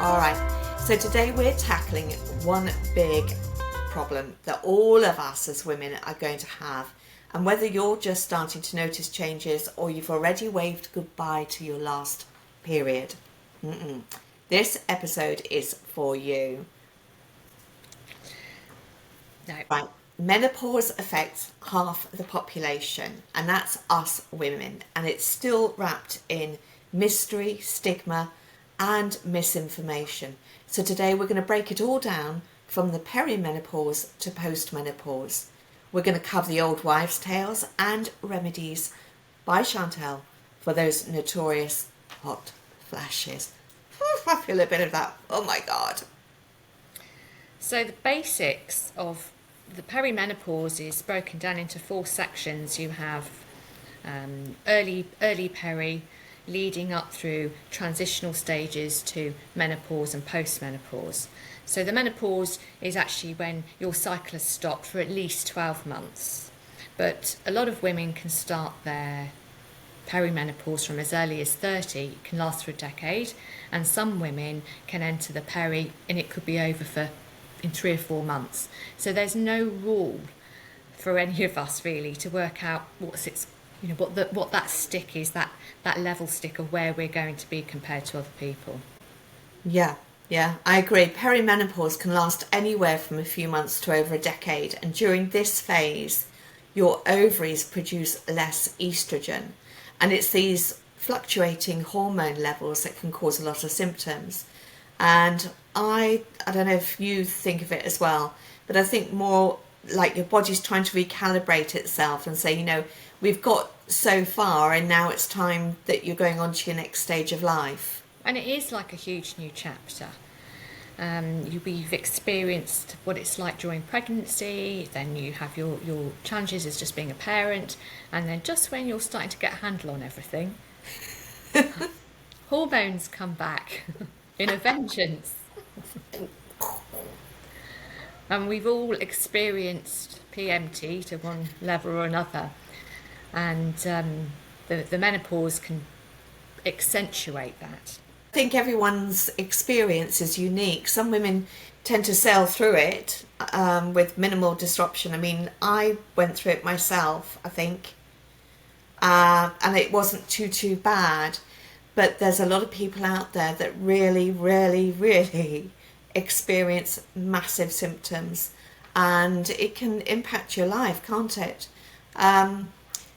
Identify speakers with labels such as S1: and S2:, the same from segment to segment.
S1: All right, so today we're tackling one big problem that all of us as women are going to have. And whether you're just starting to notice changes or you've already waved goodbye to your last period, this episode is for you.
S2: No.
S1: Right. Menopause affects half the population, and that's us women, and it's still wrapped in mystery, stigma, and misinformation. So today we're going to break it all down from the perimenopause to postmenopause. We're going to cover the old wives' tales and remedies by Chantelle for those notorious hot flashes. I feel a bit of that. Oh my God.
S2: So the basics of the perimenopause is broken down into 4 sections. You have early peri, leading up through transitional stages to menopause and postmenopause. So the menopause is actually when your cycle has stopped for at least 12 months. But a lot of women can start their perimenopause from as early as 30. It can last for a decade, and some women can enter the peri and it could be over in 3 or 4 months. So there's no rule for any of us really to work out what that stick is, that level stick of where we're going to be compared to other people.
S1: Yeah, I agree. Perimenopause can last anywhere from a few months to over a decade, and during this phase, your ovaries produce less estrogen, and it's these fluctuating hormone levels that can cause a lot of symptoms. And I don't know if you think of it as well, but I think more like your body's trying to recalibrate itself and say, we've got so far and now it's time that you're going on to your next stage of life.
S2: And it is like a huge new chapter. We've experienced what it's like during pregnancy, then you have your challenges as just being a parent, and then just when you're starting to get a handle on everything, hormones come back in a vengeance. And we've all experienced PMT to one level or another, and the menopause can accentuate that.
S1: I think everyone's experience is unique. Some women tend to sail through it with minimal disruption. I mean, I went through it myself, I think, and it wasn't too bad. But there's a lot of people out there that really, really, really experience massive symptoms, and it can impact your life, can't it?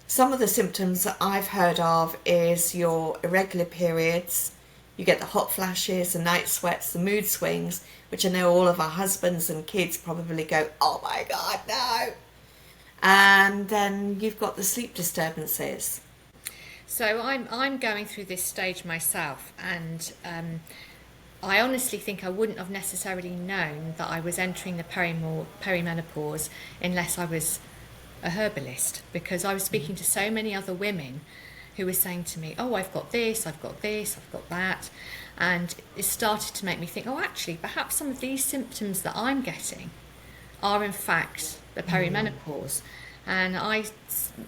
S1: Some of the symptoms that I've heard of is your irregular periods. You get the hot flashes, the night sweats, the mood swings, which I know all of our husbands and kids probably go, oh my God, no. And then you've got the sleep disturbances.
S2: So I'm going through this stage myself, and I honestly think I wouldn't have necessarily known that I was entering the perimenopause unless I was a herbalist, because I was speaking to so many other women who were saying to me, oh, I've got this, I've got that, and it started to make me think, oh, actually, perhaps some of these symptoms that I'm getting are in fact the perimenopause. And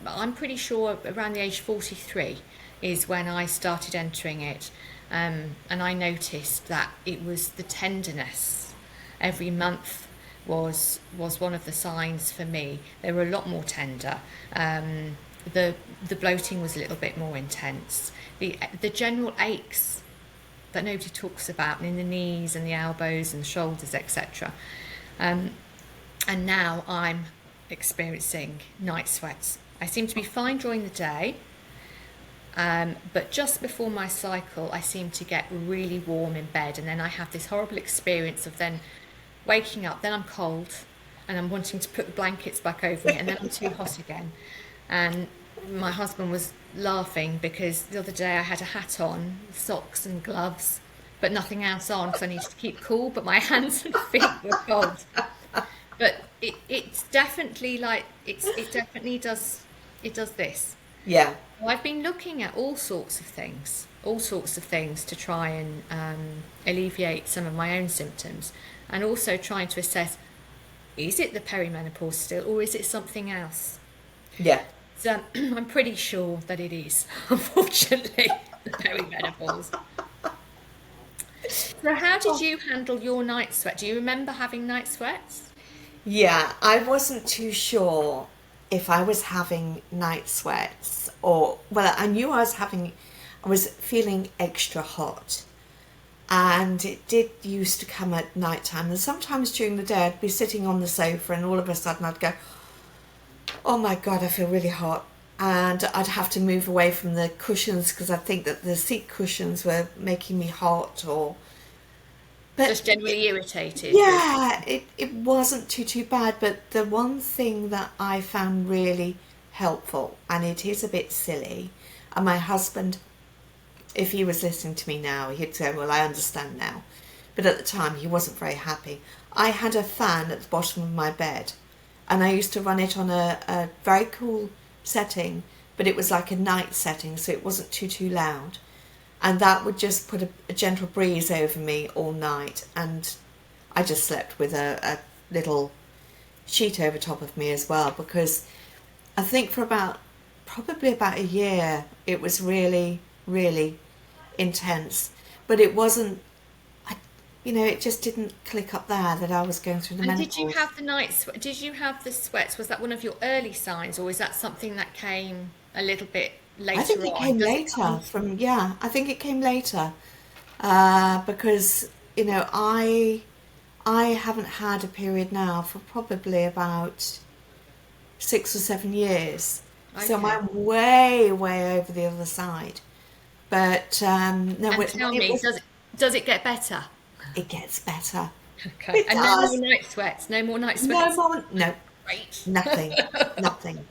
S2: I'm pretty sure around the age 43 is when I started entering it, and I noticed that it was the tenderness every month was one of the signs for me. They were a lot more tender. The bloating was a little bit more intense. The general aches that nobody talks about in the knees and the elbows and the shoulders, etc. And now I'm experiencing night sweats. I seem to be fine during the day, but just before my cycle I seem to get really warm in bed, and then I have this horrible experience of then waking up, then I'm cold and I'm wanting to put the blankets back over me, and then I'm too hot again. And my husband was laughing because the other day I had a hat on, socks and gloves, but nothing else on because I needed to keep cool, but my hands and feet were cold. But it's definitely like it definitely does this.
S1: Yeah.
S2: I've been looking at all sorts of things to try and alleviate some of my own symptoms, and also trying to assess, is it the perimenopause still, or is it something else?
S1: Yeah.
S2: So I'm pretty sure that it is, unfortunately, the perimenopause. So how did you handle your night sweat? Do you remember having night sweats?
S1: Yeah, I wasn't too sure if I was having night sweats or, well, I knew I was feeling extra hot. And it did used to come at night time. And sometimes during the day, I'd be sitting on the sofa and all of a sudden I'd go, oh my God, I feel really hot. And I'd have to move away from the cushions because I think that the seat cushions were making me hot or, but
S2: Just generally irritated with.
S1: yeah, it wasn't too bad. But the one thing that I found really helpful, and it is a bit silly, and my husband, if he was listening to me now, he'd say, well, I understand now. But at the time, he wasn't very happy. I had a fan at the bottom of my bed, and I used to run it on a very cool setting, but it was like a night setting, so it wasn't too loud. And that would just put a gentle breeze over me all night. And I just slept with a little sheet over top of me as well, because I think for probably about a year, it was really, really intense. But it wasn't, it just didn't click up there that I was going through the
S2: And did you
S1: menopause.
S2: have the night sweat? Did you have the sweats? Was that one of your early signs, or is that something that came a little bit
S1: I
S2: later
S1: think it
S2: on?
S1: came
S2: Does it
S1: later
S2: come?
S1: I think it came later because, I haven't had a period now for probably about 6 or 7 years. So
S2: Okay.
S1: I'm way over the other side. But no,
S2: And
S1: when
S2: tell
S1: it
S2: me,
S1: was,
S2: does it get better?
S1: it gets better.
S2: Okay.
S1: It
S2: And no more
S1: does.
S2: night sweats. No more night
S1: No
S2: sweats.
S1: more, no,
S2: Great.
S1: nothing, nothing.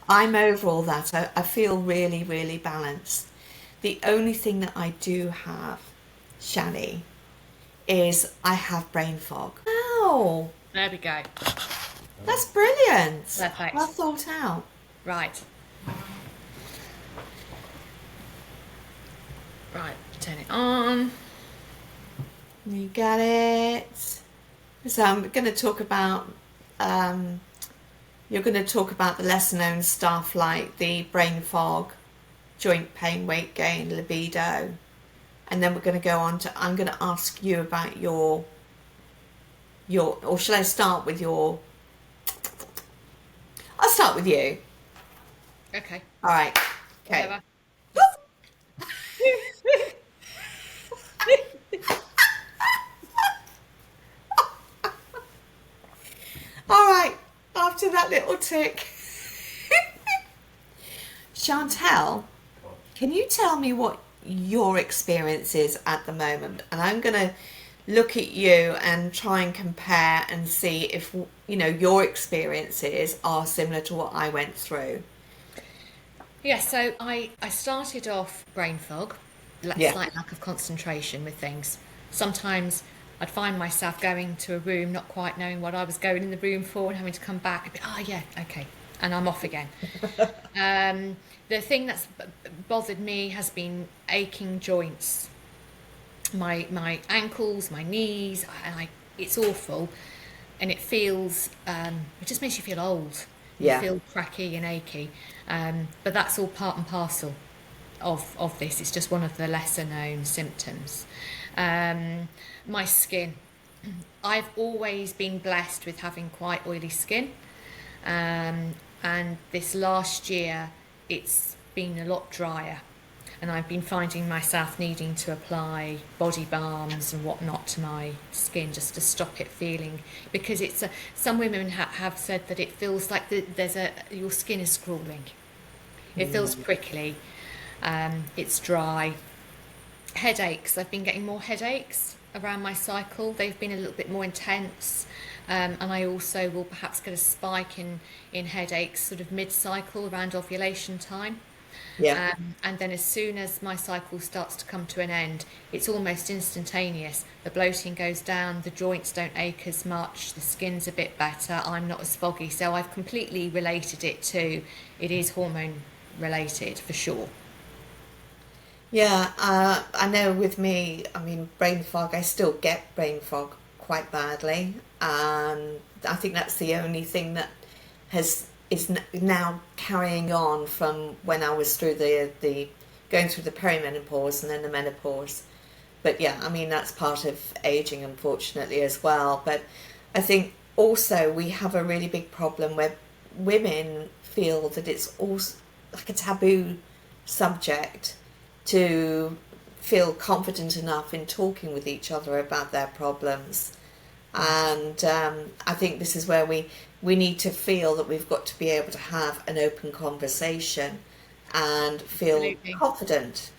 S1: I'm over all that. I feel really, really balanced. The only thing that I do have, Shani, is I have brain fog. Oh,
S2: There we go.
S1: that's brilliant. Well
S2: Perfect.
S1: thought out.
S2: Right. Right. Turn it on.
S1: You get it. So I'm going to talk about, um, you're going to talk about the lesser known stuff like the brain fog, joint pain, weight gain, libido. And then we're going to go on to, I'm going to ask you about or shall I start with I'll start with you.
S2: Okay.
S1: All right. Okay.
S2: Whatever. Just
S1: All right. After that little tick. Chantel, can you tell me what your experience is at the moment? And I'm going to look at you and try and compare and see if, your experiences are similar to what I went through.
S2: yeah. So I started off brain fog,
S1: Yeah.
S2: slight lack of concentration with things. Sometimes I'd find myself going to a room, not quite knowing what I was going in the room for, and having to come back. And be, oh yeah, okay, and I'm off again. The thing that's bothered me has been aching joints, my ankles, my knees, and it's awful, and it just makes you feel old. You
S1: Yeah.
S2: feel cracky and achy, but that's all part and parcel of this. It's just one of the lesser known symptoms. My skin. I've always been blessed with having quite oily skin, and this last year it's been a lot drier, and I've been finding myself needing to apply body balms and whatnot to my skin just to stop it feeling, because some women have said that it feels like your skin is scrawling. It feels prickly, it's dry. Headaches. I've been getting more headaches around my cycle. They've been a little bit more intense, and I also will perhaps get a spike in headaches sort of mid-cycle around ovulation time.
S1: Yeah.
S2: And then as soon as my cycle starts to come to an end, it's almost instantaneous. The bloating goes down, the joints don't ache as much, the skin's a bit better, I'm not as foggy. So I've completely related it is hormone related for sure.
S1: Yeah, I know with me, I mean, brain fog, I still get brain fog quite badly. I think that's the only thing that now carrying on from when I was through the going through the perimenopause and then the menopause. But yeah, I mean, that's part of aging, unfortunately, as well. But I think also we have a really big problem where women feel that it's also like a taboo subject to feel confident enough in talking with each other about their problems. And I think this is where we need to feel that we've got to be able to have an open conversation and feel
S2: Absolutely.
S1: confident.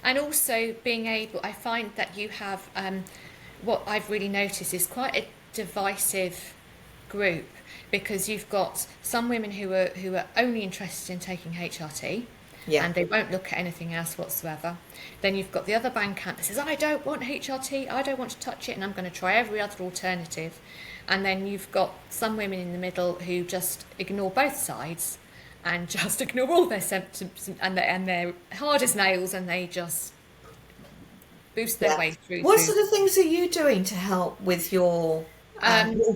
S2: And also being able, I find that you have, what I've really noticed is quite a divisive group, because you've got some women who are only interested in taking HRT,
S1: Yeah,
S2: and they won't look at anything else whatsoever. Then you've got the other band camp that says, I don't want HRT, I don't want to touch it, and I'm going to try every other alternative. And then you've got some women in the middle who just ignore both sides and just ignore all their symptoms, and they're hard as nails, and they just boost their
S1: yeah.
S2: way through.
S1: What sort of things are you doing to help with your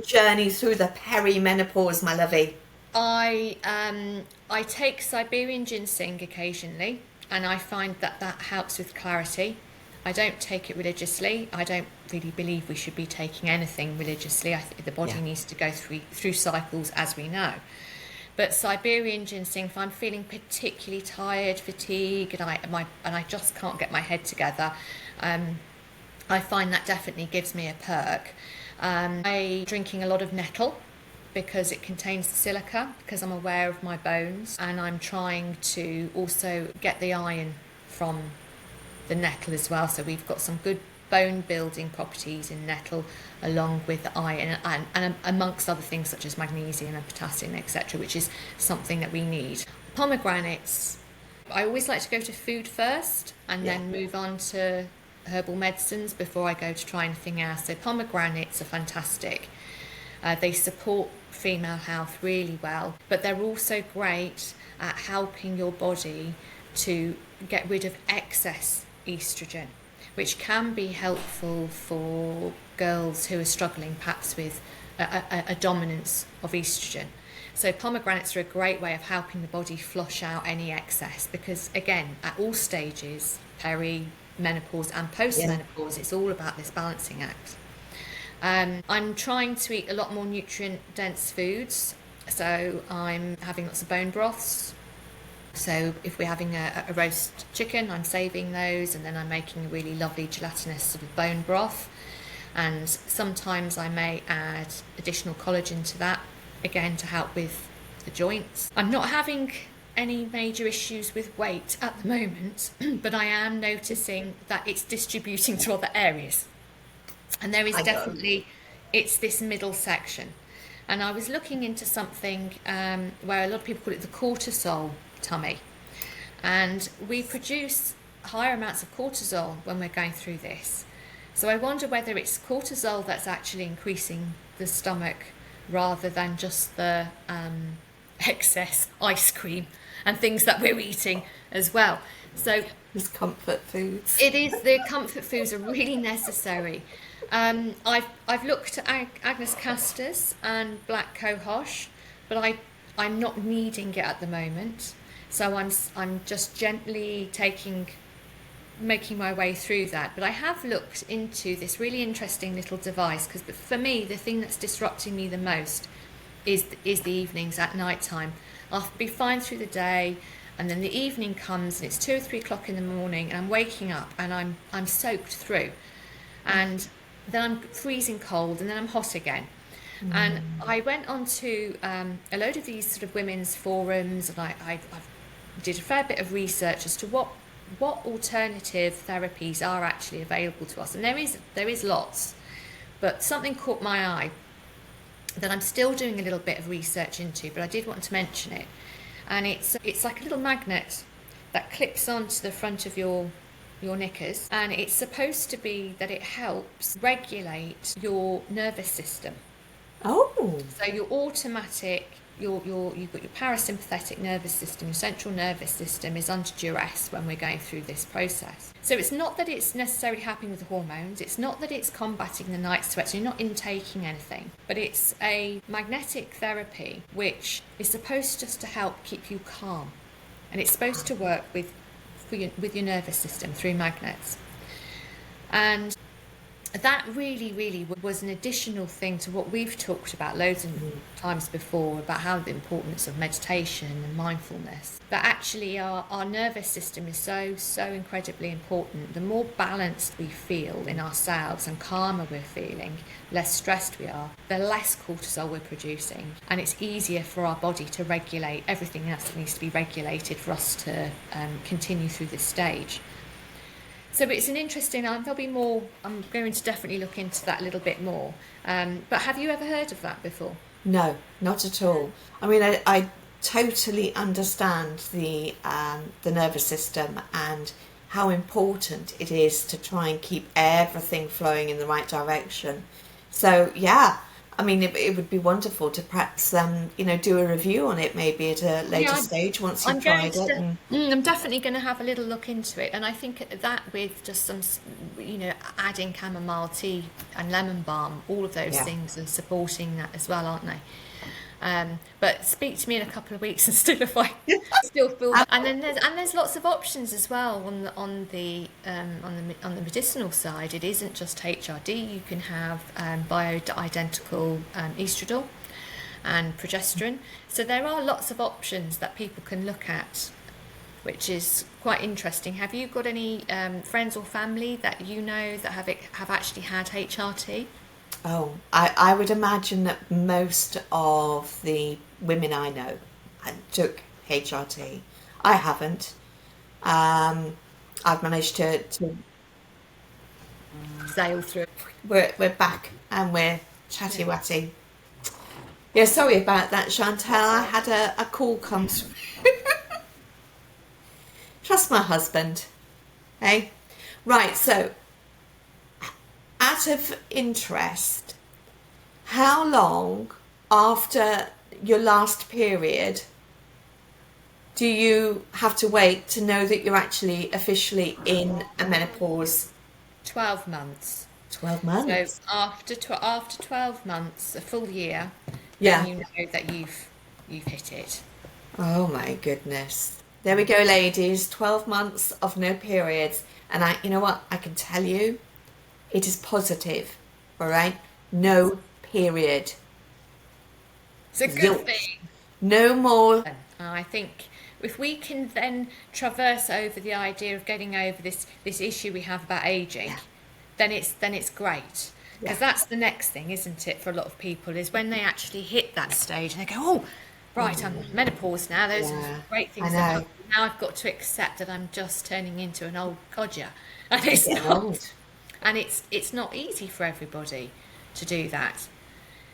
S1: journey through the perimenopause, my lovey?
S2: I take Siberian ginseng occasionally, and I find that that helps with clarity. I don't take it religiously. I don't really believe we should be taking anything religiously. I think the body
S1: Yeah.
S2: needs to go through cycles, as we know. But Siberian ginseng, if I'm feeling particularly tired, fatigued, and I just can't get my head together, I find that definitely gives me a perk. I'm drinking a lot of nettle because it contains the silica, because I'm aware of my bones, and I'm trying to also get the iron from the nettle as well. So we've got some good bone building properties in nettle, along with the iron, and amongst other things such as magnesium and potassium, etc., which is something that we need. Pomegranates, I always like to go to food first and
S1: Yeah.
S2: then move on to herbal medicines before I go to try anything else. So pomegranates are fantastic. They support female health really well, but they're also great at helping your body to get rid of excess estrogen, which can be helpful for girls who are struggling perhaps with a dominance of estrogen. So pomegranates are a great way of helping the body flush out any excess, because again, at all stages, peri-menopause and post-menopause, it's all about this balancing act. I'm trying to eat a lot more nutrient-dense foods, so I'm having lots of bone broths. So if we're having a roast chicken, I'm saving those, and then I'm making a really lovely gelatinous sort of bone broth. And sometimes I may add additional collagen to that, again to help with the joints. I'm not having any major issues with weight at the moment, but I am noticing that it's distributing to other areas. And there is
S1: I know.
S2: definitely, it's this middle section. And I was looking into something where a lot of people call it the cortisol tummy. And we produce higher amounts of cortisol when we're going through this. So I wonder whether it's cortisol that's actually increasing the stomach rather than just the excess ice cream and things that we're eating as well. So
S1: These comfort foods.
S2: it is, the comfort foods are really necessary. I've looked at Agnes Castors and black cohosh, but I'm not needing it at the moment. So I'm just gently making my way through that. But I have looked into this really interesting little device, because for me the thing that's disrupting me the most is the evenings at night time. I'll be fine through the day, and then the evening comes and it's 2 or 3 o'clock in the morning, and I'm waking up and I'm soaked through, and then I'm freezing cold, and then I'm hot again. And I went on to a load of these sort of women's forums, and I did a fair bit of research as to what alternative therapies are actually available to us, and there is lots, but something caught my eye that I'm still doing a little bit of research into, but I did want to mention it. And it's like a little magnet that clips onto the front of your knickers, and it's supposed to be that it helps regulate your nervous system.
S1: Oh,
S2: So your automatic, you've got your parasympathetic nervous system, your central nervous system is under duress when we're going through this process. So it's not that it's necessarily helping with the hormones, it's not that it's combating the night sweats, you're not intaking anything, but it's a magnetic therapy which is supposed just to help keep you calm. And it's supposed to work with your nervous system through magnets. And that really was an additional thing to what we've talked about loads of times before, about how the importance of meditation and mindfulness. But actually our nervous system is so incredibly important. The more balanced we feel in ourselves and calmer we're feeling, less stressed we are, the less cortisol we're producing, and it's easier for our body to regulate everything else that needs to be regulated for us to continue through this stage. So it's an interesting, there'll be more, I'm going to definitely look into that a little bit more. But have you ever heard of that before?
S1: No, not at all. I mean, I totally understand the nervous system and how important it is to try and keep everything flowing in the right direction. So yeah, I mean, it would be wonderful to perhaps do a review on it maybe at a later stage once you've tried it.
S2: I'm definitely going to have a little look into it, and I think that with just some, adding chamomile tea and lemon balm, all of those things are supporting that as well, aren't they? But speak to me in a couple of weeks and still if I still feel. And then there's lots of options as well on the medicinal side. It isn't just HRD. You can have bioidentical estradiol and progesterone. So there are lots of options that people can look at, which is quite interesting. Have you got any friends or family that you know that have actually had HRT?
S1: Oh, I would imagine that most of the women I know took HRT. I haven't. I've managed to
S2: sail through.
S1: We're back and we're chatty-watty. Yeah, sorry about that, Chantelle. I had a call come through. Trust my husband. Hey? Right, so out of interest, how long after your last period do you have to wait to know that you're actually officially in a menopause?
S2: 12 months.
S1: 12 months?
S2: So after 12 months, a full year,
S1: yeah,
S2: then you know that you've hit it.
S1: Oh my goodness. There we go, ladies. 12 months of no periods. And you know what? I can tell you, it is positive, all right? No period.
S2: It's a good thing.
S1: No more.
S2: I think if we can then traverse over the idea of getting over this issue we have about aging, then it's great. Because that's the next thing, isn't it, for a lot of people, is when they actually hit that stage and they go, oh, right, I'm menopause now. Those are great things. Now I've got to accept that I'm just turning into an old codger. And it's not. And it's not easy for everybody to do that.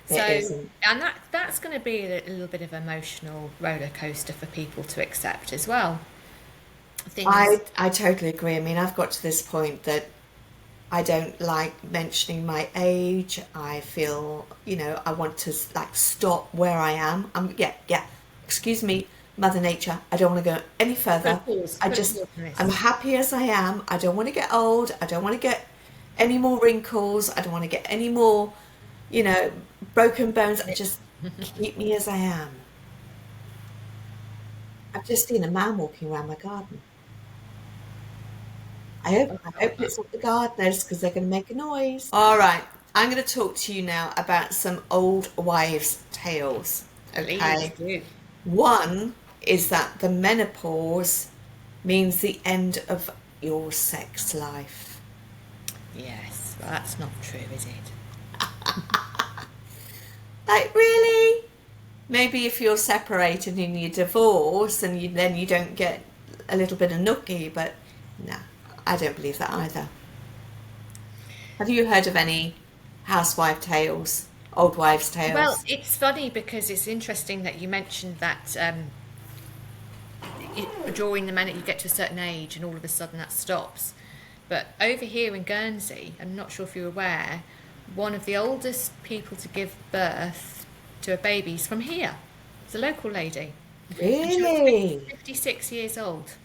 S2: So, and that's going to be a little bit of an emotional roller coaster for people to accept as well.
S1: I totally agree. I mean, I've got to this point that I don't like mentioning my age. I feel, I want to stop where I am. Excuse me, Mother Nature. I don't want to go any further. I'm happy as I am. I don't want to get old. I don't want to get any more wrinkles. I don't want to get any more, broken bones. Just keep me as I am. I've just seen a man walking around my garden. I hope it's not the gardeners because they're going to make a noise. All right, I'm going to talk to you now about some old wives' tales. Okay. One is that the menopause means the end of your sex life.
S2: Yes, well, that's not true, is it?
S1: Like, really? Maybe if you're separated and you divorce and then you don't get a little bit of nookie, but no, I don't believe that either. Have you heard of any housewife tales, old wives' tales?
S2: Well, it's funny because it's interesting that you mentioned that during the minute you get to a certain age and all of a sudden that stops. But over here in Guernsey, I'm not sure if you're aware, one of the oldest people to give birth to a baby is from here. It's a local lady.
S1: Really?
S2: 56 years old.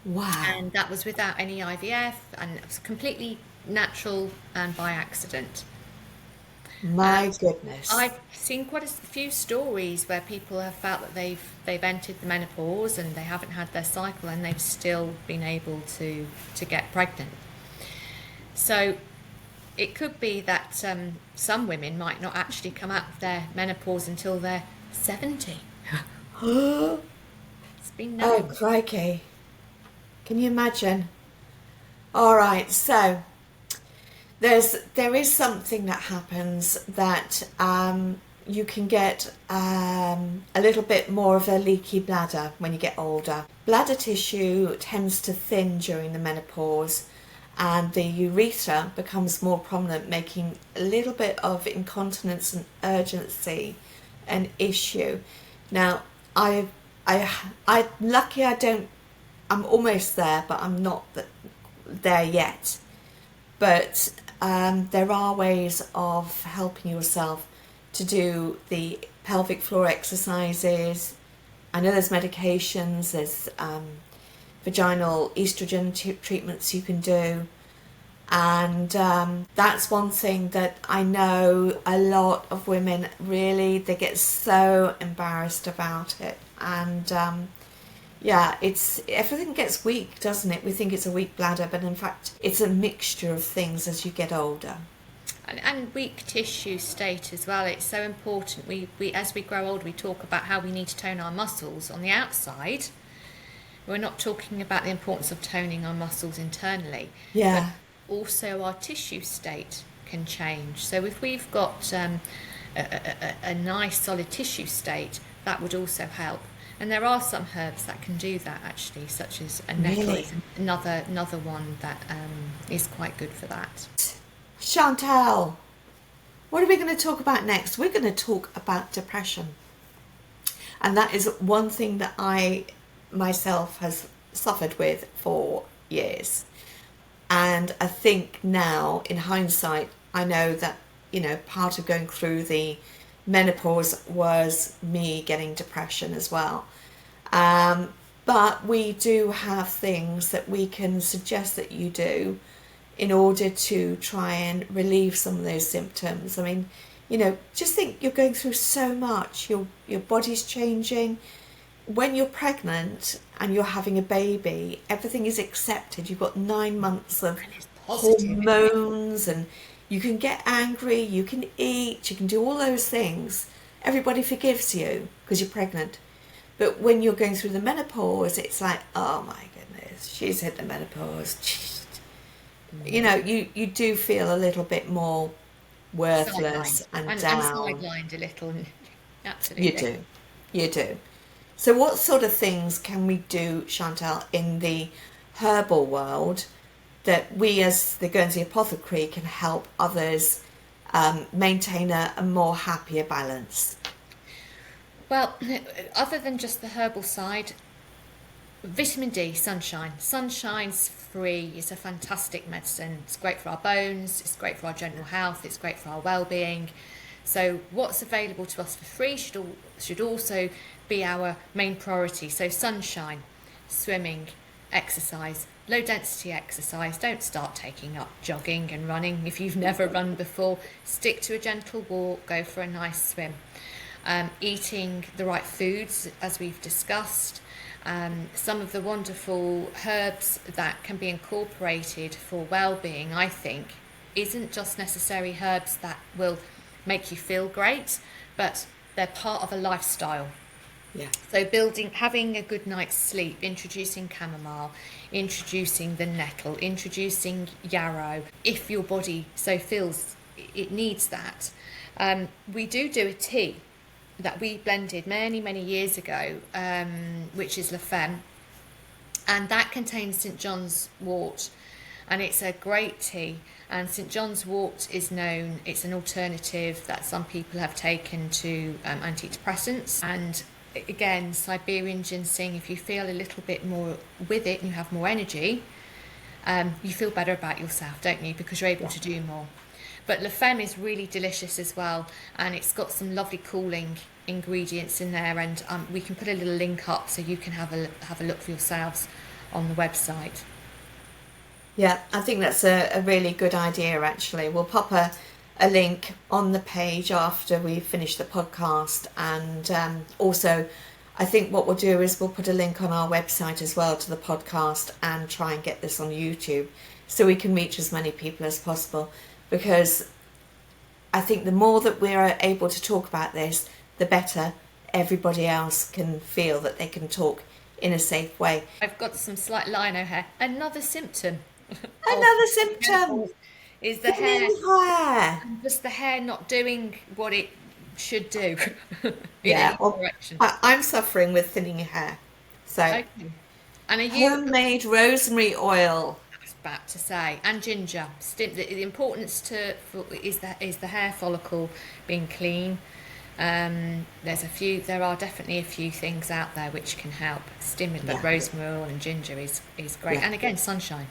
S1: Wow.
S2: And that was without any IVF, and it was completely natural and by accident.
S1: My goodness.
S2: I've seen quite a few stories where people have felt that they've entered the menopause and they haven't had their cycle and they've still been able to get pregnant. So it could be that some women might not actually come out of their menopause until they're 70. It's been
S1: Oh,
S2: known.
S1: crikey. Can you imagine? All right, so there is something that happens that you can get a little bit more of a leaky bladder when you get older. Bladder tissue tends to thin during the menopause, and the urethra becomes more prominent, making a little bit of incontinence and urgency an issue. Now, lucky I don't. I'm almost there, but I'm not there yet. But there are ways of helping yourself to do the pelvic floor exercises. I know there's medications, there's vaginal estrogen treatments you can do. And that's one thing that I know a lot of women really, they get so embarrassed about it. And yeah, everything gets weak, doesn't it? We think it's a weak bladder, but in fact it's a mixture of things as you get older.
S2: And weak tissue state as well. It's so important. We as we grow older, we talk about how we need to tone our muscles on the outside. We're not talking about the importance of toning our muscles internally.
S1: Yeah.
S2: But also our tissue state can change. So if we've got a nice solid tissue state, that would also help. And there are some herbs that can do that actually, such as a nettle.
S1: Really?
S2: Is another one that is quite good for that.
S1: Chantelle, what are we going to talk about next? We're going to talk about depression. And that is one thing that I myself has suffered with for years. And I think now, in hindsight, I know that, part of going through the menopause was me getting depression as well. But we do have things that we can suggest that you do in order to try and relieve some of those symptoms. I mean, just think you're going through so much. Your body's changing. When you're pregnant and you're having a baby, everything is accepted. You've got 9 months of hormones, and you can get angry, you can eat, you can do all those things. Everybody forgives you because you're pregnant. But when you're going through the menopause, it's like, oh my goodness, she's hit the menopause. You do feel a little bit more worthless and down.
S2: And sidelined a little. Absolutely.
S1: You do. So what sort of things can we do, Chantelle, in the herbal world that we as the Guernsey Apothecary can help others maintain a more happier balance?
S2: Well, other than just the herbal side, vitamin D, sunshine. Sunshine's free. It's a fantastic medicine. It's great for our bones. It's great for our general health. It's great for our well-being. So what's available to us for free should also be our main priority. So sunshine, swimming, exercise, low density exercise. Don't start taking up jogging and running if you've never run before. Stick to a gentle walk, go for a nice swim. Eating the right foods, as we've discussed. Some of the wonderful herbs that can be incorporated for well-being, I think, isn't just necessary herbs that will make you feel great, but they're part of a lifestyle.
S1: Yeah.
S2: So having a good night's sleep, introducing chamomile, introducing the nettle, introducing yarrow, if your body so feels it needs that. We do a tea that we blended many, many years ago, which is La Femme, and that contains St. John's wort, and it's a great tea. And St. John's wort is known, it's an alternative that some people have taken to antidepressants. And again, Siberian ginseng, if you feel a little bit more with it and you have more energy, you feel better about yourself, don't you? Because you're able to do more. But La Femme is really delicious as well, and it's got some lovely cooling ingredients in there, and we can put a little link up so you can have a look for yourselves on the website.
S1: Yeah, I think that's a really good idea, actually. We'll pop a link on the page after we finish the podcast, and also I think what we'll do is we'll put a link on our website as well to the podcast and try and get this on YouTube, so we can reach as many people as possible, because I think the more that we're able to talk about this, the better everybody else can feel that they can talk in a safe way.
S2: I've got some slight lino hair. Another symptom of
S1: Another symptom,
S2: menopause is the hair,
S1: thinning hair.
S2: just the hair not doing what it should do in
S1: Yeah,
S2: any
S1: well,
S2: direction.
S1: I'm suffering with thinning hair. So,
S2: Okay. And are you,
S1: homemade rosemary oil.
S2: I was about to say, and ginger. The importance is the hair follicle being clean. There are definitely a few things out there which can help stimulate, but
S1: Yeah.
S2: rosemary oil and ginger is great.
S1: Yeah.
S2: And again, sunshine.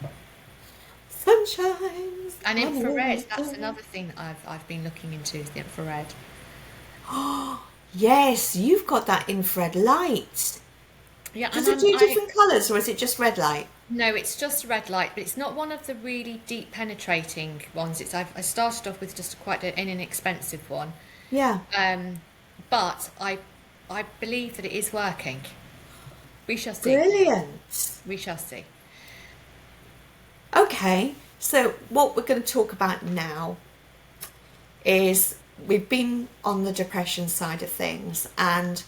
S1: Sunshine.
S2: And infrared, that's another thing that I've been looking into, is the infrared.
S1: Yes, you've got that infrared light.
S2: Yeah,
S1: Does
S2: and
S1: it do different colours, or is it just red light?
S2: no, it's just red light, but it's not one of the really deep penetrating ones. I started off with just quite an inexpensive one,
S1: Yeah.
S2: but I believe that it is working. We shall see.
S1: Brilliant.
S2: We shall see.
S1: Okay, so what we're going to talk about now is, we've been on the depression side of things, and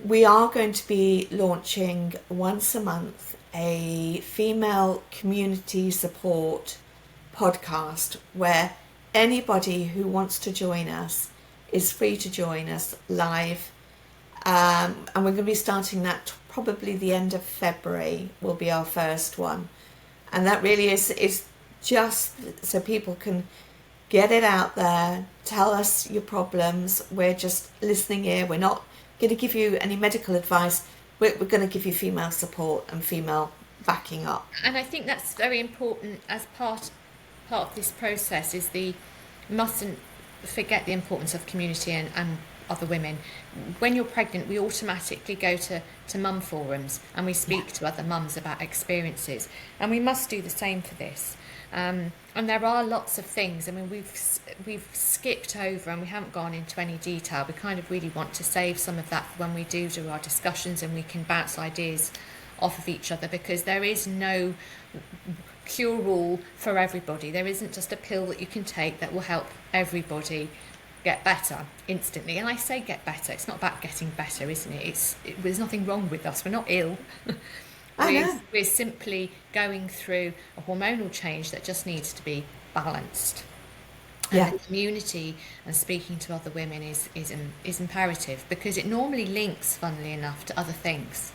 S1: we are going to be launching once a month a female community support podcast, where anybody who wants to join us is free to join us live. And we're going to be starting that probably the end of February will be our first one. And that really is just so people can get it out there, tell us your problems. We're just listening here. We're not going to give you any medical advice. We're going to give you female support and female backing up.
S2: And I think that's very important as part of this process. Mustn't forget the importance of community and other women. When you're pregnant, we automatically go to mum forums and we speak to other mums about experiences, and we must do the same for this. And there are lots of things. I mean, we've skipped over and we haven't gone into any detail. We kind of really want to save some of that for when we do our discussions, and we can bounce ideas off of each other, because there is no cure-all for everybody. There isn't just a pill that you can take that will help everybody get better instantly. And I say get better, it's not about getting better, isn't it? There's nothing wrong with us, we're not ill. We're simply going through a hormonal change that just needs to be balanced. And the community and speaking to other women is imperative, because it normally links, funnily enough, to other things.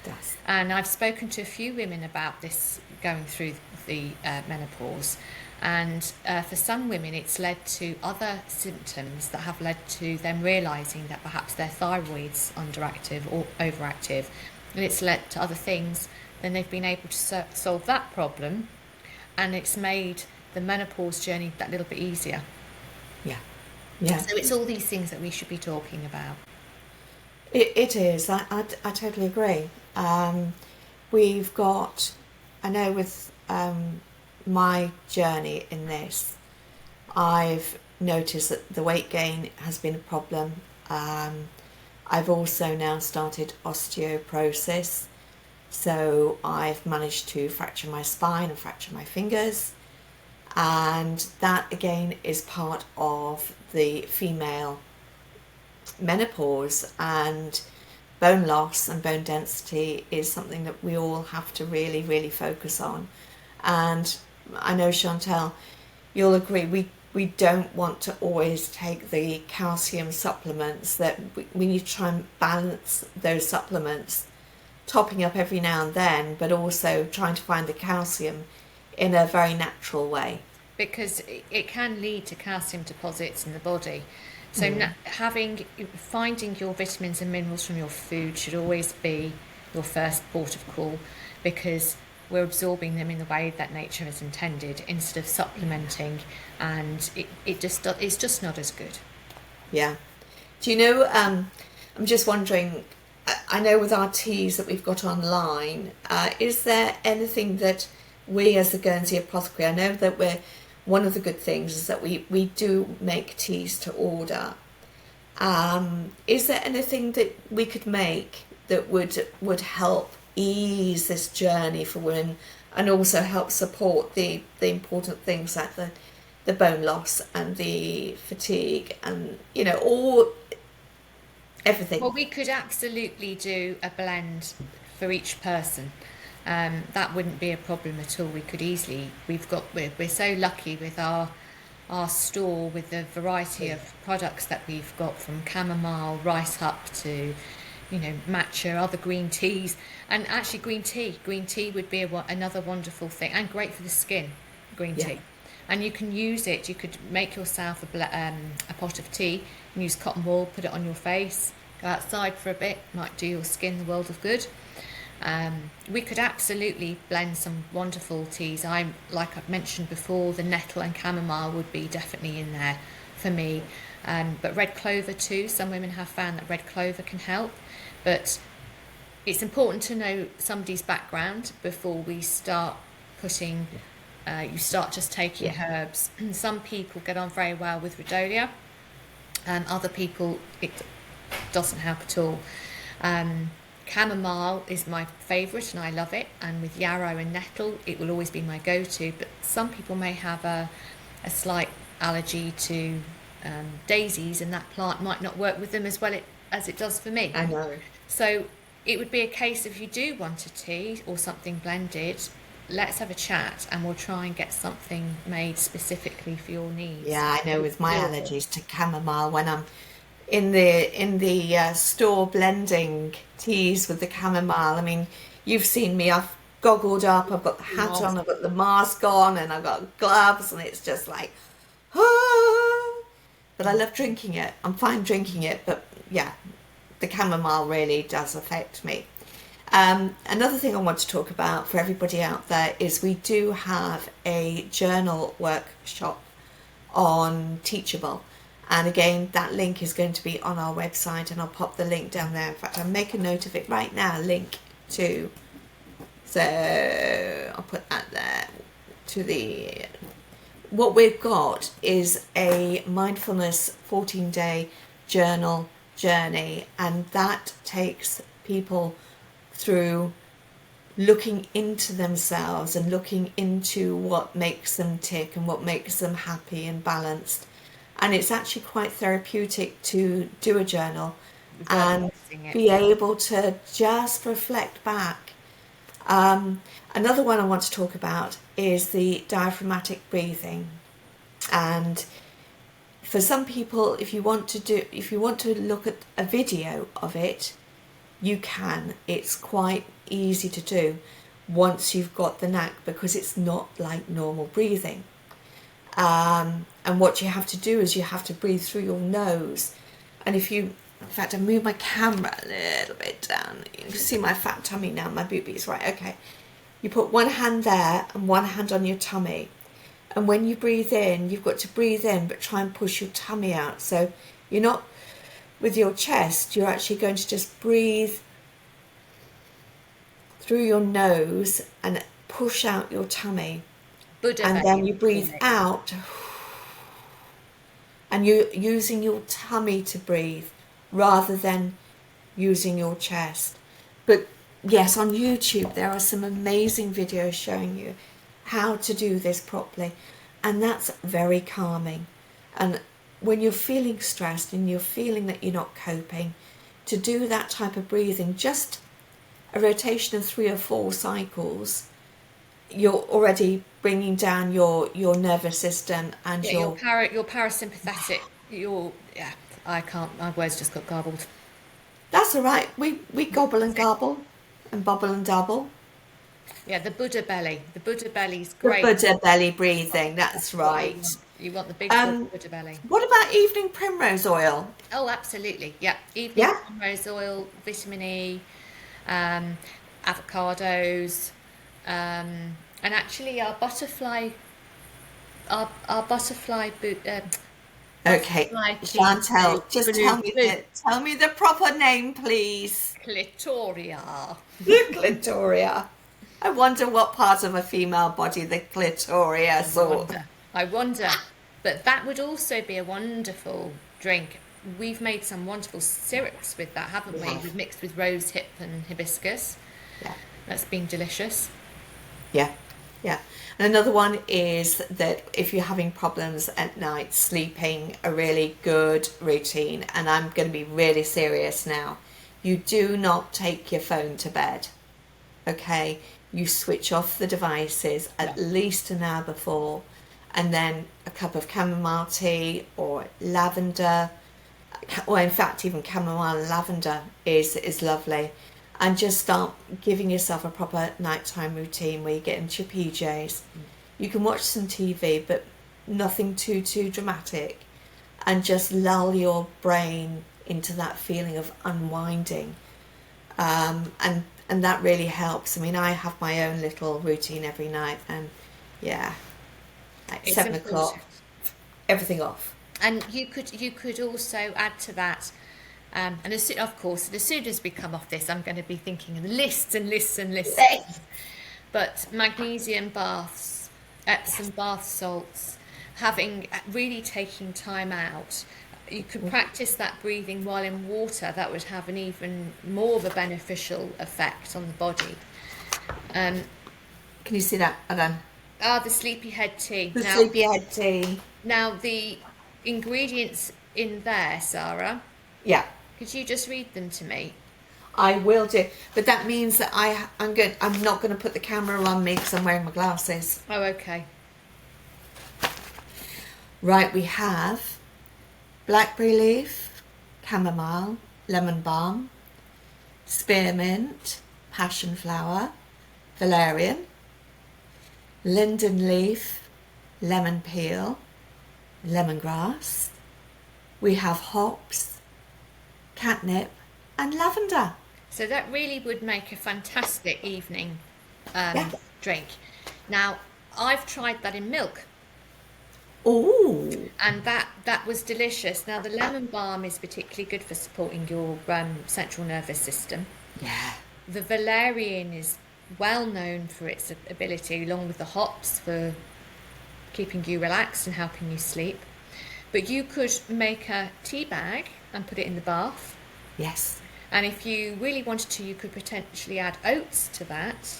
S1: It does.
S2: And I've spoken to a few women about this going through the menopause, and for some women it's led to other symptoms that have led to them realising that perhaps their thyroid's underactive or overactive, and it's led to other things. Then they've been able to solve that problem, and it's made the menopause journey that little bit easier.
S1: Yeah.
S2: So it's all these things that we should be talking about.
S1: It is. I totally agree. We've got, I know with my journey in this, I've noticed that the weight gain has been a problem. I've also now started osteoporosis, so I've managed to fracture my spine and fracture my fingers, and that again is part of the female menopause, and bone loss and bone density is something that we all have to really, really focus on. And I know, Chantelle, you'll agree, we don't want to always take the calcium supplements, that we need to try and balance those supplements, topping up every now and then, but also trying to find the calcium in a very natural way.
S2: Because it can lead to calcium deposits in the body. So finding your vitamins and minerals from your food should always be your first port of call, because we're absorbing them in the way that nature has intended, instead of supplementing, and it's just not as good.
S1: Yeah. Do you know, I'm just wondering, I know with our teas that we've got online, is there anything that we as the Guernsey Apothecary, I know that one of the good things is that we do make teas to order. Is there anything that we could make that would help ease this journey for women and also help support the important things like the bone loss and the fatigue and, you know, all everything.
S2: Well, we could absolutely do a blend for each person. That wouldn't be a problem at all. We could easily. We're so lucky with our store with the variety of products that we've got, from chamomile, rice hop to, you know, matcha, other green teas, and actually green tea would be another wonderful thing, and great for the skin, green
S1: Yeah.
S2: tea. And you can use it, you could make yourself a pot of tea and use cotton wool, put it on your face, go outside for a bit, might do your skin the world of good. We could absolutely blend some wonderful teas. Like I've mentioned before, the nettle and chamomile would be definitely in there for me. But red clover too. Some women have found that red clover can help. But it's important to know somebody's background before we start putting. You start just taking herbs. Some people get on very well with rhodolia, and other people it doesn't help at all. Chamomile is my favourite and I love it, and with yarrow and nettle it will always be my go-to, but some people may have a slight allergy to daisies, and that plant might not work with them as well as it does for me.
S1: I know.
S2: So it would be a case, if you do want a tea or something blended, let's have a chat and we'll try and get something made specifically for your needs.
S1: Yeah, I know. With my
S2: Doable.
S1: allergies to chamomile, when I'm in the store blending teas with the chamomile, I mean, you've seen me. I've goggled up. I've got the hat on. I've got the mask on, and I've got gloves, and it's just like, ah. But I love drinking it. I'm fine drinking it, but yeah, the chamomile really does affect me. Another thing I want to talk about for everybody out there is we do have a journal workshop on Teachable. And again, that link is going to be on our website, and I'll pop the link down there. In fact, I'll make a note of it right now, link to, so I'll put that there to the, what we've got is a mindfulness 14-day journal journey, and that takes people through looking into themselves and looking into what makes them tick and what makes them happy and balanced. And it's actually quite therapeutic to do a journal and be able to just reflect back. Another one I want to talk about is the diaphragmatic breathing. And for some people, if you want to look at a video of it, you can. It's quite easy to do once you've got the knack, because it's not like normal breathing. And what you have to do is you have to breathe through your nose. And in fact, I move my camera a little bit down. You can see my fat tummy now, my boobies, right? Okay. You put one hand there and one hand on your tummy. And when you breathe in, you've got to breathe in, but try and push your tummy out. So you're not with your chest, you're actually going to just breathe through your nose and push out your tummy.
S2: Buddha
S1: And
S2: belly,
S1: then you
S2: we
S1: breathe
S2: call it.
S1: out, and you're using your tummy to breathe rather than using your chest. But yes, on YouTube there are some amazing videos showing you how to do this properly, and that's very calming. And when you're feeling stressed and you're feeling that you're not coping, to do that type of breathing, just a rotation of 3 or 4 cycles, you're already bringing down your nervous system and
S2: Yeah,
S1: your
S2: your parasympathetic. I can't. My words just got garbled.
S1: that's all right. We gobble and garble and bubble and double.
S2: Yeah, the Buddha belly. The Buddha belly's
S1: The
S2: great.
S1: Buddha belly breathing, that's
S2: What you
S1: right.
S2: want. You want the big Buddha belly.
S1: What about evening primrose oil?
S2: Oh, absolutely. Yeah, evening
S1: Yeah?
S2: primrose oil, vitamin E, avocados, and actually our butterfly, our butterfly boot.
S1: Okay,
S2: Butterfly
S1: Chantelle, just
S2: blue
S1: tell me the proper name, please.
S2: clitoria.
S1: The clitoria. I wonder what part of a female body the clitoria sort.
S2: I wonder. But that would also be a wonderful drink. We've made some wonderful syrups with that, haven't we?
S1: Yeah.
S2: We've mixed with rose hip and hibiscus.
S1: Yeah.
S2: That's been delicious.
S1: Yeah, Yeah. And another one is that if you're having problems at night sleeping, a really good routine, and I'm going to be really serious now, you do not take your phone to bed. Okay? You switch off the devices
S3: Yeah.
S1: at least an hour before, and then a cup of chamomile tea or lavender, or in fact even chamomile and lavender is lovely, and just start giving yourself a proper nighttime routine where you get into your PJs. You can watch some TV, but nothing too dramatic, and just lull your brain into that feeling of unwinding. And that really helps. I mean, I have my own little routine every night, and yeah, at
S2: It's
S1: 7 o'clock,
S2: important.
S1: everything off.
S2: And you could also add to that, and of course, as soon as we come off this, I'm going to be thinking of lists and lists and lists. But magnesium baths, Epsom bath salts, having really taking time out. You could practice that breathing while in water. That would have an even more of a beneficial effect on the body. Um,
S1: Can you see that? Alan?
S2: the sleepyhead tea.
S1: The sleepyhead tea.
S2: Now the ingredients in there, Sarah.
S1: Yeah,
S2: Could you just read them to me?
S1: I will do. But that means that I'm not going to put the camera on me because I'm wearing my glasses.
S2: Oh, okay.
S1: Right, we have blackberry leaf, chamomile, lemon balm, spearmint, passion flower, valerian, linden leaf, lemon peel, lemongrass. We have hops, catnip, and lavender.
S2: So that really would make a fantastic evening
S1: Yeah.
S2: drink. Now, I've tried that in milk,
S1: Ooh.
S2: and that was delicious. Now, the lemon balm is particularly good for supporting your central nervous system.
S1: Yeah.
S2: The valerian is well known for its ability, along with the hops, for keeping you relaxed and helping you sleep. But you could make a tea bag and put it in the bath.
S1: Yes.
S2: And if you really wanted to, you could potentially add oats to that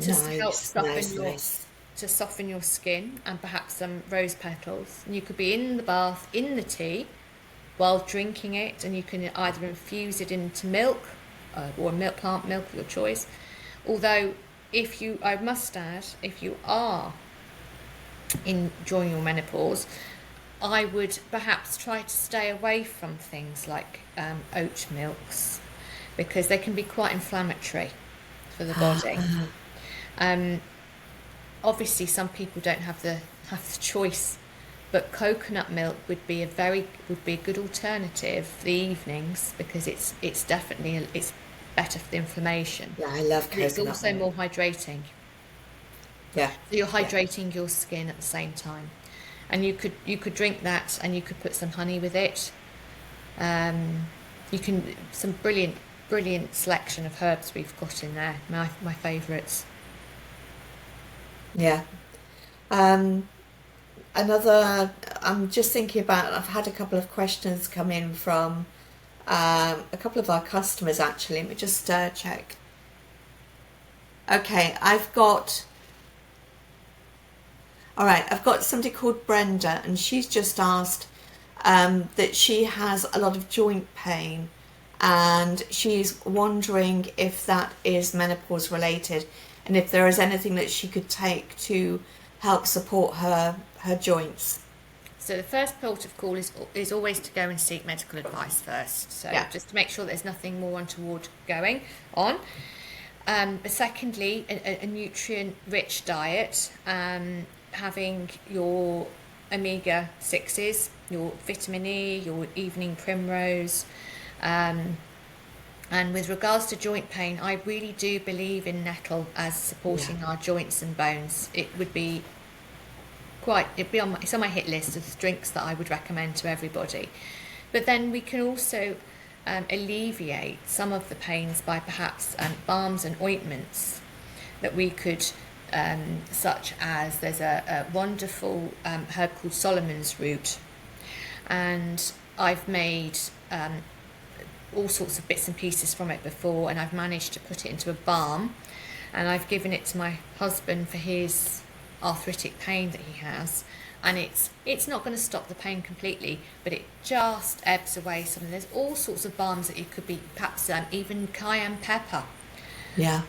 S2: to help soften your skin, and perhaps some rose petals. And you could be in the bath in the tea while drinking it, and you can either infuse it into milk or plant milk of your choice. Although, I must add, if you are enjoying your menopause, I would perhaps try to stay away from things like oat milks, because they can be quite inflammatory for the body. Obviously, some people don't have the choice, but coconut milk would be a good alternative for the evenings, because it's definitely it's better for the inflammation.
S1: Yeah, I love coconut
S2: It's also
S1: milk.
S2: more hydrating.
S1: Yeah.
S2: So you're hydrating your skin at the same time, and you could drink that, and you could put some honey with it. You can some brilliant selection of herbs we've got in there. My favourites.
S1: Yeah. I'm just thinking about, I've had a couple of questions come in from a couple of our customers actually. Let me just check. Okay, I've got somebody called Brenda, and she's just asked that she has a lot of joint pain, and she's wondering if that is menopause related, and if there is anything that she could take to help support her joints.
S2: So the first port of call is always to go and seek medical advice first. So
S1: Yeah.
S2: just to make sure there's nothing more untoward going on. But secondly, a nutrient-rich diet, having your omega-6s, your vitamin E, your evening primrose. And with regards to joint pain, I really do believe in nettle as supporting our joints and bones. It's on my hit list of drinks that I would recommend to everybody. But then we can also alleviate some of the pains by perhaps balms and ointments that we could, such as there's a wonderful herb called Solomon's root, and I've made all sorts of bits and pieces from it before, and I've managed to put it into a balm, and I've given it to my husband for his arthritic pain that he has, and it's not going to stop the pain completely, but it just ebbs away some. There's all sorts of balms that you could be, perhaps even cayenne pepper.
S1: Yeah.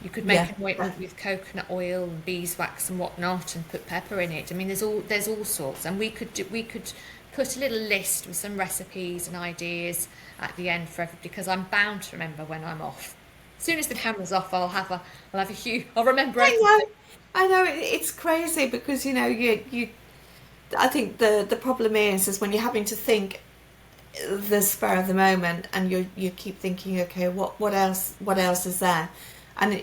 S2: You could make an ointment with coconut oil and beeswax and whatnot, and put pepper in it. I mean, there's all sorts, and we could put a little list with some recipes and ideas at the end for everybody, because I'm bound to remember when I'm off. As soon as the camera's off, I'll have a huge. I'll remember everything.
S1: I know it's crazy because you. I think the problem is when you're having to think the spur of the moment, and you keep thinking, okay, what else is there, and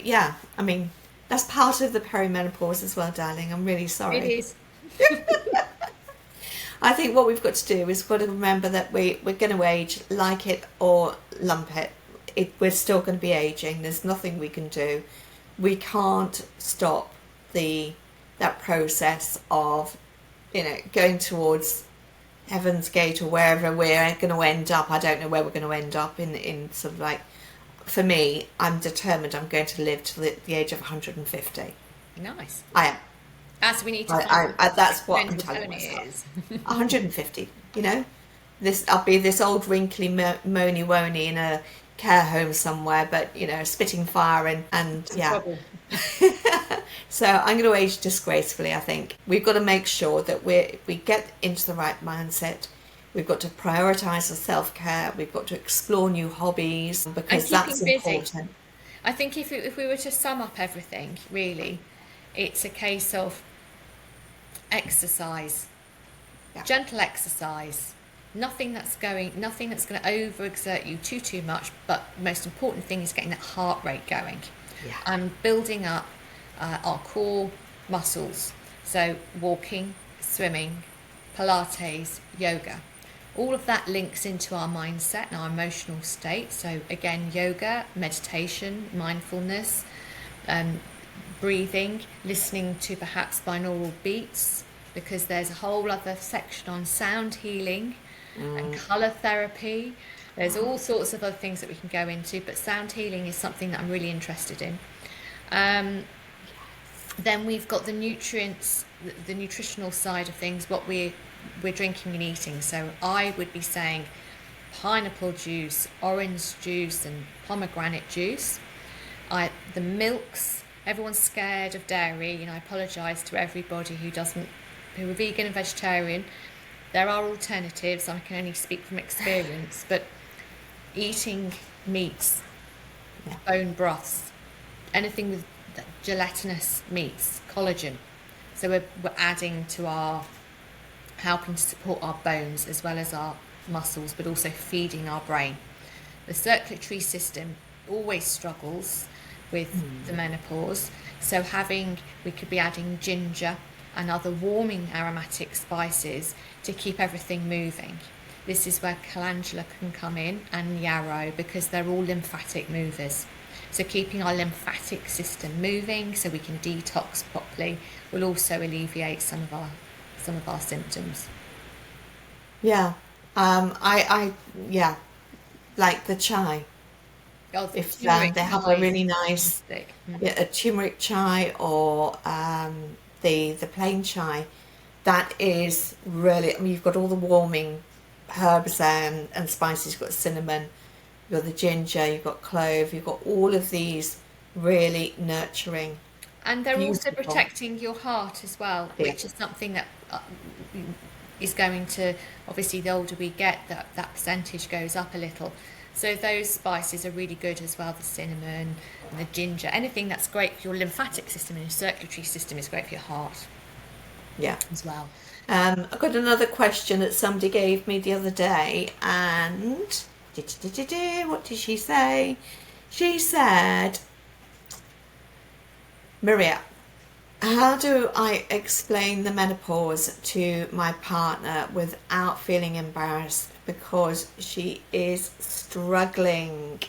S1: I mean that's part of the perimenopause as well, darling. I'm really sorry.
S2: It is.
S1: I think what we've got to do is we've got to remember that we're going to age, like it or lump it. We're still going to be aging. There's nothing we can do. We can't stop that process of going towards Heaven's Gate or wherever we're going to end up. I don't know where we're going to end up in sort of like. For me, I'm determined I'm going to live to the age of 150.
S2: Nice.
S1: I am.
S2: As we need to
S1: that's what I'm telling myself. 150, I'll be this old wrinkly moany wony in a care home somewhere, but spitting fire and yeah. So I'm going to age disgracefully. I think we've got to make sure that we get into the right mindset. We've got to prioritise our self-care. We've got to explore new hobbies, because that's important.
S2: I think if we were to sum up everything, really, it's a case of exercise, gentle exercise, nothing that's going to overexert you too much, but the most important thing is getting that heart rate going, and building up our core muscles. So walking, swimming, Pilates, yoga, all of that links into our mindset and our emotional state. So again, yoga, meditation, mindfulness, breathing, listening to perhaps binaural beats, because there's a whole other section on sound healing and colour therapy. There's all sorts of other things that we can go into, but sound healing is something that I'm really interested in. Then we've got the nutrients, the nutritional side of things, what we're drinking and eating. So I would be saying pineapple juice, orange juice and pomegranate juice. The milks, everyone's scared of dairy, I apologise to everybody who are vegan and vegetarian. There are alternatives. I can only speak from experience, but eating meats, bone broths, anything with gelatinous meats, collagen. So we're adding to helping to support our bones as well as our muscles, but also feeding our brain. The circulatory system always struggles with the menopause, so we could be adding ginger and other warming aromatic spices to keep everything moving. This is where calendula can come in, and yarrow, because they're all lymphatic movers. So keeping our lymphatic system moving so we can detox properly will also alleviate some of our symptoms.
S1: Yeah. I like the chai. If they have a really nice a turmeric chai or the plain chai, that is really, you've got all the warming herbs and spices. You've got cinnamon, you've got the ginger, you've got clove, you've got all of these really nurturing.
S2: And they're also protecting your heart as well, which is something that is going to, obviously the older we get, that percentage goes up a little. So those spices are really good as well, the cinnamon and the ginger. Anything that's great for your lymphatic system and your circulatory system is great for your heart.
S1: Yeah.
S2: As well.
S1: I've got another question that somebody gave me the other day, and what did she say? She said, Maria, how do I explain the menopause to my partner without feeling embarrassed, because she is struggling?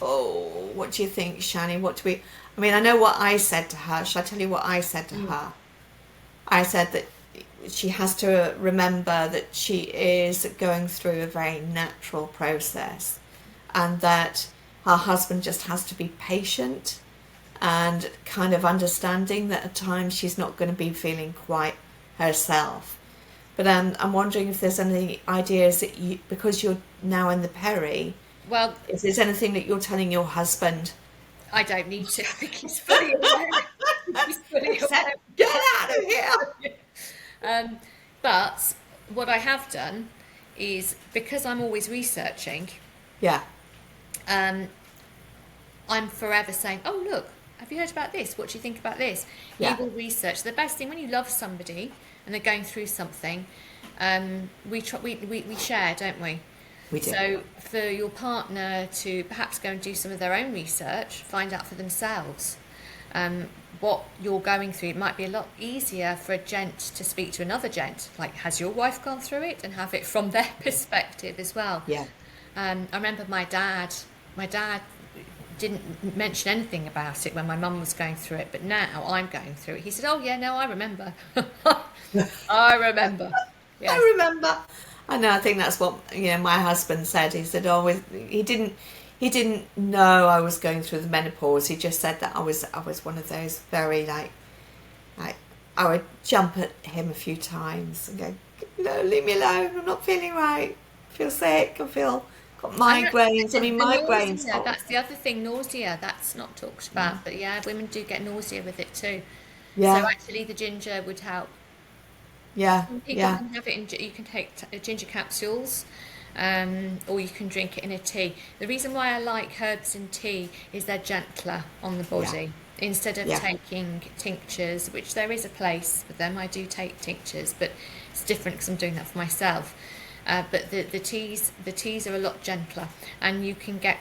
S1: Oh, what do you think, Shani? I know what I said to her. Shall I tell you what I said to her? I said that she has to remember that she is going through a very natural process, and that her husband just has to be patient, and kind of understanding that at times she's not going to be feeling quite herself. But I'm wondering if there's any ideas that you, because you're now in the peri,
S2: Well,
S1: if there's anything that you're telling your husband.
S2: I don't need to. I think he's fully aware. He's fully aware.
S1: Get out of here!
S2: But what I have done is, because I'm always researching,
S1: Yeah,
S2: I'm forever saying, "Oh, look, have you heard about this? What do you think about this?"
S1: Yeah.
S2: You will research. The best thing when you love somebody and they're going through something, we share, don't we?
S1: we do.
S2: So for your partner to perhaps go and do some of their own research, find out for themselves what you're going through. It might be a lot easier for a gent to speak to another gent, like, has your wife gone through it, and have it from their perspective as well.
S1: Yeah.
S2: I remember my dad didn't mention anything about it when my mum was going through it, but now I'm going through it. He said, "Oh yeah, no, I remember." I remember. Yes.
S1: I remember. I know. I think that's what my husband said. He said, "Oh, he didn't know I was going through the menopause. He just said that I was one of those very like I would jump at him a few times and go, no, leave me alone. I'm not feeling right. I feel sick. got migraines. Migraines.
S2: Nausea, that's the other thing. Nausea. That's not talked about, but yeah, women do get nausea with it too.
S1: Yeah.
S2: So actually, the ginger would help.
S1: Yeah.
S2: People can have it you can take ginger capsules, or you can drink it in a tea. The reason why I like herbs in tea is they're gentler on the body. Instead of taking tinctures, which there is a place for them. I do take tinctures, but it's different because I'm doing that for myself. But the teas are a lot gentler, and you can get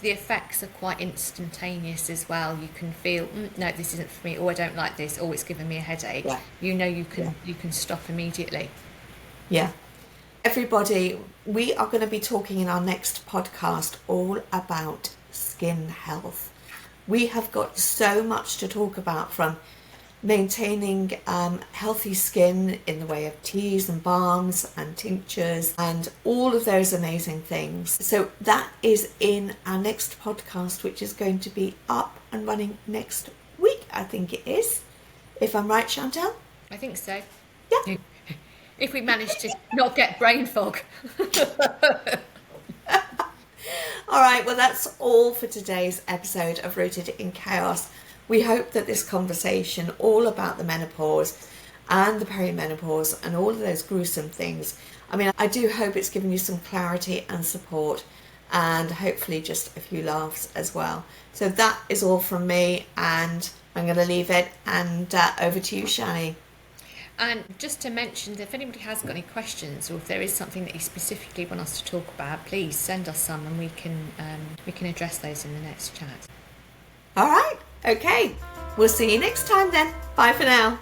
S2: the effects are quite instantaneous as well. You can feel, no, this isn't for me, or I don't like this, or it's giving me a headache.
S1: Yeah.
S2: You can stop immediately.
S1: Yeah. Everybody, we are going to be talking in our next podcast all about skin health. We have got so much to talk about, from maintaining healthy skin in the way of teas and balms and tinctures and all of those amazing things. So that is in our next podcast, which is going to be up and running next week, I think it is. If I'm right, Chantelle?
S2: I think so.
S1: Yeah.
S2: If we manage to not get brain fog.
S1: All right, well, that's all for today's episode of Rooted in Chaos. We hope that this conversation all about the menopause and the perimenopause and all of those gruesome things, I do hope it's given you some clarity and support, and hopefully just a few laughs as well. So that is all from me, and I'm going to leave it, and over to you, Shani.
S2: And just to mention, if anybody has got any questions, or if there is something that you specifically want us to talk about, please send us some, and we can address those in the next chat.
S1: All right. Okay, we'll see you next time then. Bye for now.